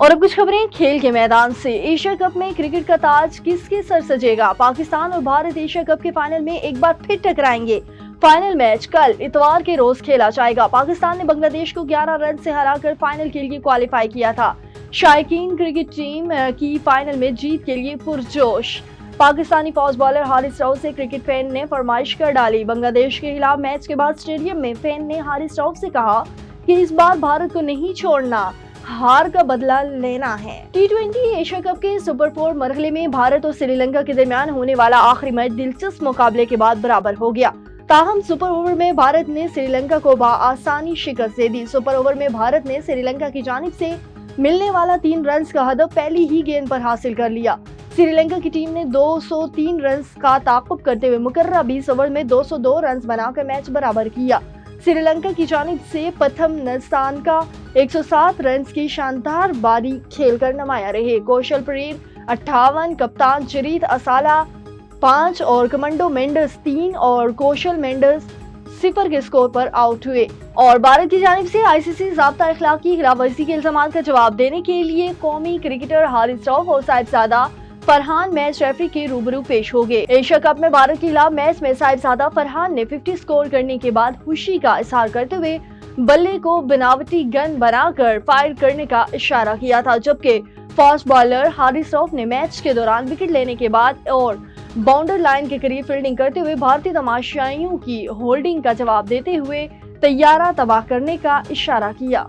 और अब कुछ खबरें खेल के मैदान से। एशिया कप में क्रिकेट का ताज किसके सर सजेगा? पाकिस्तान और भारत एशिया कप के फाइनल में एक बार फिर टकराएंगे। फाइनल मैच कल इतवार के रोज खेला जाएगा। पाकिस्तान ने बांग्लादेश को 11 रन से हराकर फाइनल के लिए क्वालिफाई किया था। शायकीन क्रिकेट टीम की फाइनल में जीत के लिए पुरजोश। पाकिस्तानी फास्ट बॉलर हारिस रऊफ से क्रिकेट फैन ने फरमाइश कर डाली। बांग्लादेश के खिलाफ मैच के बाद स्टेडियम में फैन ने हारिस रऊफ से कहा कि इस बार भारत को नहीं छोड़ना, हार का बदला लेना है। T20 एशिया कप के सुपर 4 मरहले में भारत और श्रीलंका के दरमियान होने वाला आखिरी मैच दिलचस्प मुकाबले के बाद बराबर हो गया। ताहम सुपर ओवर में भारत ने श्रीलंका को आसानी शिकस्त दे दी। सुपर ओवर में भारत ने श्रीलंका की जानिब से मिलने वाला 3 रन का हदफ पहली ही गेंद पर हासिल कर लिया। श्रीलंका की टीम ने 203 रन का ताक़ुब करते हुए मुकर्रर 20 ओवर में 202 रन बनाकर मैच बराबर किया। श्रीलंका की जानिब से प्रथम नस्तानका 107 रन की शानदार बारी खेलकर नुमाया रहे। कौशल परेर 58, कप्तान जरीत असाला 5 और कमांडो मेंडस 3 और कौशल मेंडस 0 के स्कोर पर आउट हुए। और भारत की जानिब से आईसीसी ज़ाब्ता अखलाक की खिलाफवर्जी के इल्जामात का जवाब देने के लिए कौमी क्रिकेटर हारिस रऊफ और साहिबजादा फरहान मैच रेफरी के रूबरू पेश हो गए। एशिया कप में भारत के खिलाफ मैच में साहिबजादा फरहान ने 50 स्कोर करने के बाद खुशी का इजहार करते हुए बल्ले को बनावटी गन बनाकर फायर करने का इशारा किया था, जबकि फास्ट बॉलर हारिस रऊफ ने मैच के दौरान विकेट लेने के बाद और बाउंड्री लाइन के करीब फील्डिंग करते हुए भारतीय तमाशाइयों की होल्डिंग का जवाब देते हुए तैयारा तबाह करने का इशारा किया।